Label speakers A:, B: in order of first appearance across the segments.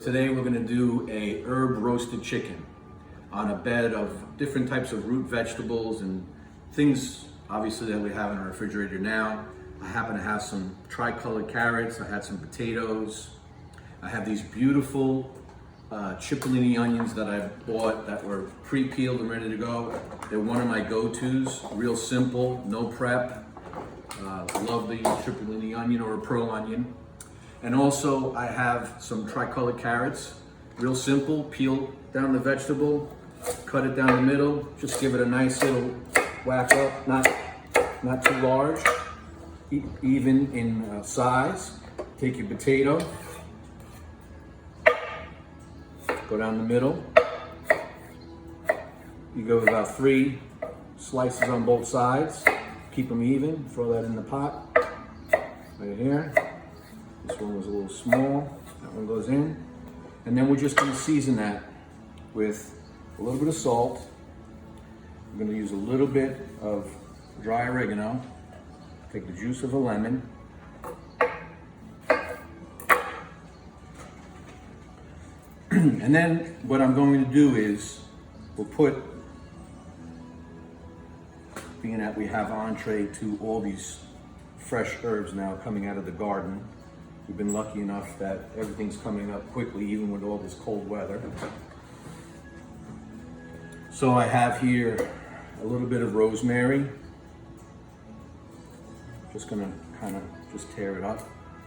A: Today we're going to do a herb roasted chicken on a bed of different types of root vegetables and things obviously that we have in our refrigerator now. I happen to have some tricolored carrots, I had some potatoes, I have these beautiful cipollini onions that I bought that were pre-peeled and ready to go. They're one of my go-tos, real simple, no prep. Love the cipollini onion or a pearl onion. And also I have some tricolored carrots, real simple, peel down the vegetable, cut it down the middle, just give it a nice little whack up, not too large, even in size. Take your potato, go down the middle. You go about 3 slices on both sides, keep them even, throw that in the pot, right here. This one was a little small, that one goes in. And then we're just gonna season that with a little bit of salt. We're gonna use a little bit of dry oregano, take the juice of a lemon. And then what I'm going to do is, we'll put, being that we have entree to all these fresh herbs now coming out of the garden. We've been lucky enough that everything's coming up quickly, even with all this cold weather. So I have here a little bit of rosemary. Just gonna kind of just tear it up,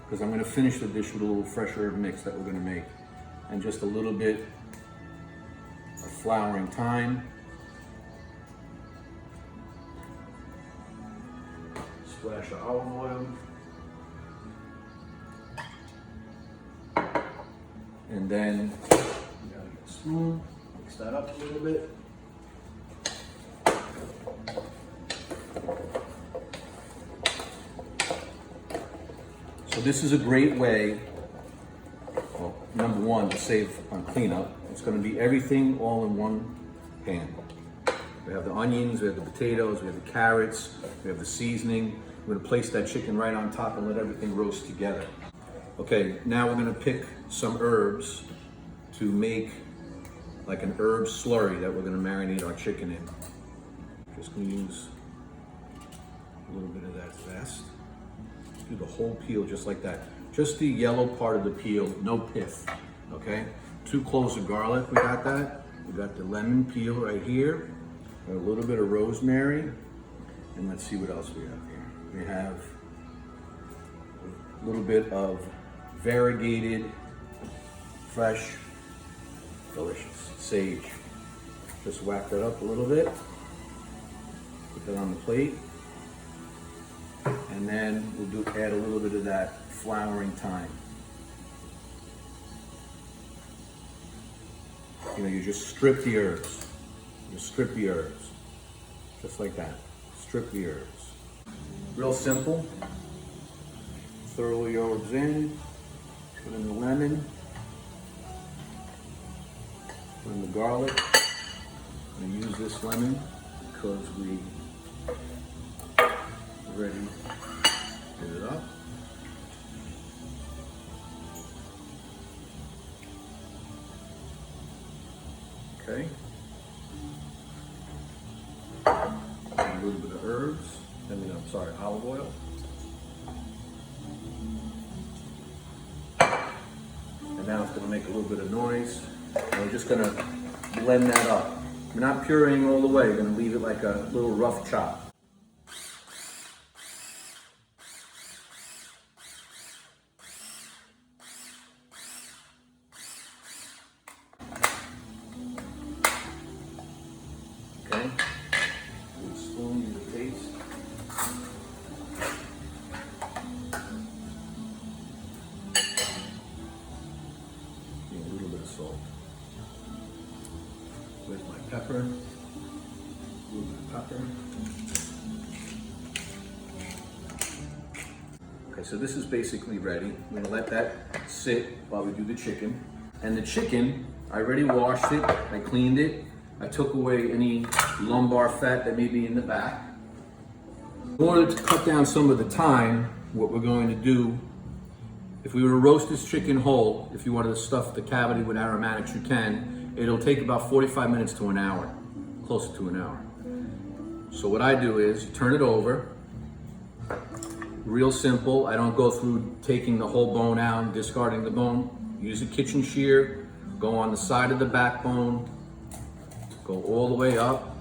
A: because I'm gonna finish the dish with a little fresh herb mix that we're gonna make. And just a little bit of flowering thyme. Splash of olive oil. And then, you gotta get a spoon, mix that up a little bit. So this is a great way, well, number one, to save on cleanup. It's gonna be everything all in one pan. We have the onions, we have the potatoes, we have the carrots, we have the seasoning. We're gonna place that chicken right on top and let everything roast together. Okay, now we're gonna pick some herbs to make like an herb slurry that we're gonna marinate our chicken in. Just gonna use a little bit of that zest. Do the whole peel just like that. Just the yellow part of the peel, no pith, okay? 2 cloves of garlic, we got that. We got the lemon peel right here. A little bit of rosemary. And let's see what else we have here. We have a little bit of variegated, fresh, delicious sage. Just whack that up a little bit. Put that on the plate. And then we'll add a little bit of that flowering thyme. You know, you just strip the herbs. You strip the herbs. Just like that. Strip the herbs. Real simple. Throw the herbs in. Put in the lemon, put in the garlic. I'm going to use this lemon because we already did it up. Okay. A little bit of herbs, olive oil. And now it's going to make a little bit of noise. And we're just going to blend that up. We're not pureeing all the way. We're going to leave it like a little rough chop. Okay. With a spoon in the taste. A little bit of salt. With my pepper, a little bit of pepper. Okay, so this is basically ready. I'm gonna let that sit while we do the chicken. And the chicken, I already washed it, I cleaned it. I took away any lumbar fat that may be in the back. In order to cut down some of the time, what we're going to do If we were to roast this chicken whole, if you wanted to stuff the cavity with aromatics, you can. It'll take about 45 minutes to an hour, closer to an hour. So what I do is turn it over. Real simple. I don't go through taking the whole bone out and discarding the bone. Use a kitchen shear, go on the side of the backbone, go all the way up.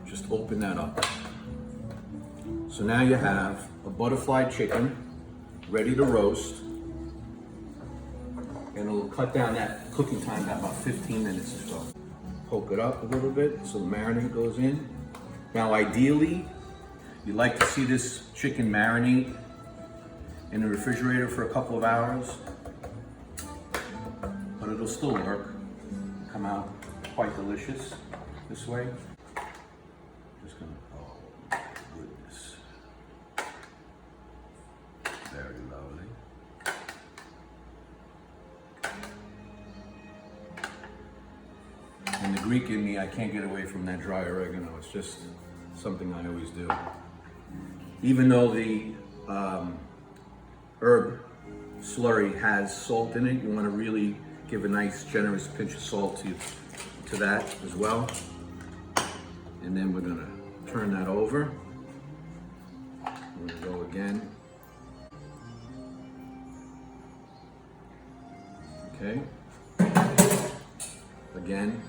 A: Just open that up. So now you have a butterfly chicken ready to roast. And it'll cut down that cooking time by about 15 minutes or so. Poke it up a little bit so the marinade goes in. Now ideally, you'd like to see this chicken marinate in the refrigerator for a couple of hours, but it'll still work. Come out quite delicious this way. Just gonna, oh my goodness. Very lovely. And the Greek in me, I can't get away from that dry oregano. It's just something I always do. Even though the herb slurry has salt in it, you want to really give a nice generous pinch of salt to that as well. And then we're gonna turn that over. We're gonna go again. Okay. Again.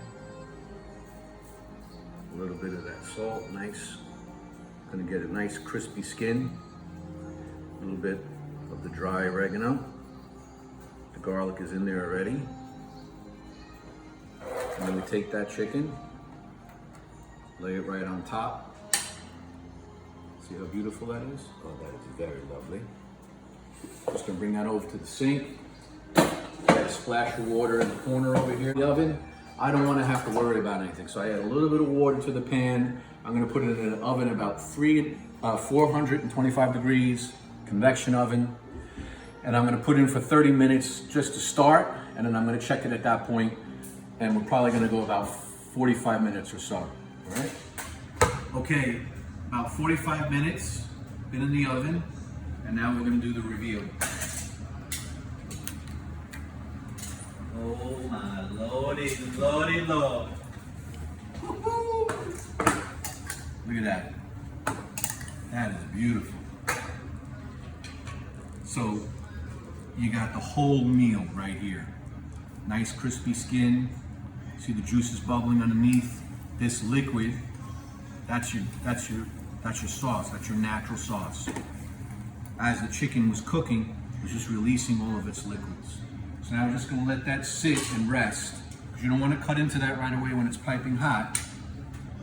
A: A little bit of that salt, nice. Gonna get a nice crispy skin. A little bit of the dry oregano. The garlic is in there already. And then we take that chicken, lay it right on top. See how beautiful that is? Oh, that is very lovely. Just gonna bring that over to the sink. Got a splash of water in the corner over here. The oven, I don't want to have to worry about anything. So I add a little bit of water to the pan. I'm going to put it in an oven about 425 degrees, convection oven. And I'm going to put it in for 30 minutes just to start. And then I'm going to check it at that point. And we're probably going to go about 45 minutes or so. All right. Okay, about 45 minutes, been in the oven. And now we're going to do the reveal.
B: Oh my lordy, lordy, lord.
A: Woo-hoo. Look at that. That is beautiful. So you got the whole meal right here. Nice crispy skin. See the juices bubbling underneath. This liquid, that's your sauce. That's your natural sauce. As the chicken was cooking, it was just releasing all of its liquids. So now we're just gonna let that sit and rest. Because you don't want to cut into that right away when it's piping hot,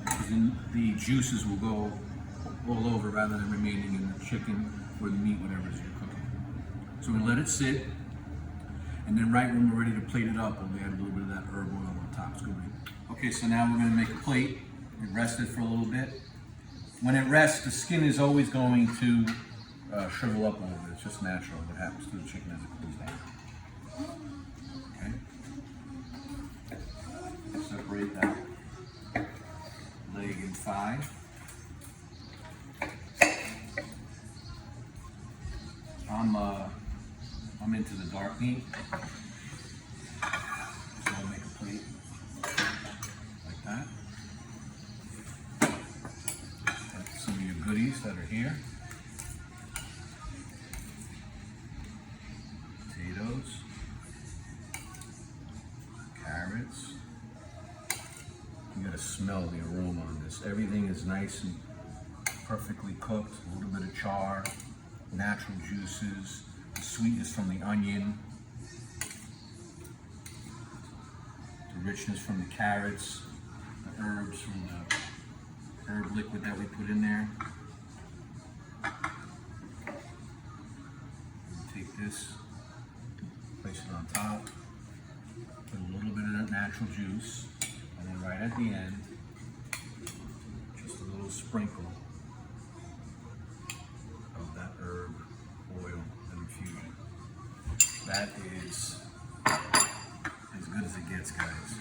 A: because then the juices will go all over rather than remaining in the chicken or the meat, whatever it is you're cooking. So we're gonna let it sit, and then right when we're ready to plate it up, we'll add a little bit of that herb oil on top. It's gonna be... Okay, so now we're gonna make a plate. We rest it for a little bit. When it rests, the skin is always going to shrivel up a little bit. It's just natural what happens to the chicken as it cools down. Okay. Separate that leg and thigh. I'm into the dark meat, so I'll make a plate like that. Got some of your goodies that are here. Potatoes, carrots. You gotta smell the aroma on this. Everything is nice and perfectly cooked. A little bit of char, natural juices, the sweetness from the onion, the richness from the carrots, the herbs from the herb liquid that we put in there. We'll take this, place it on top, put a little bit of that natural juice, and then right at the end, just a little sprinkle of that herb oil and infusion. That is as good as it gets, guys.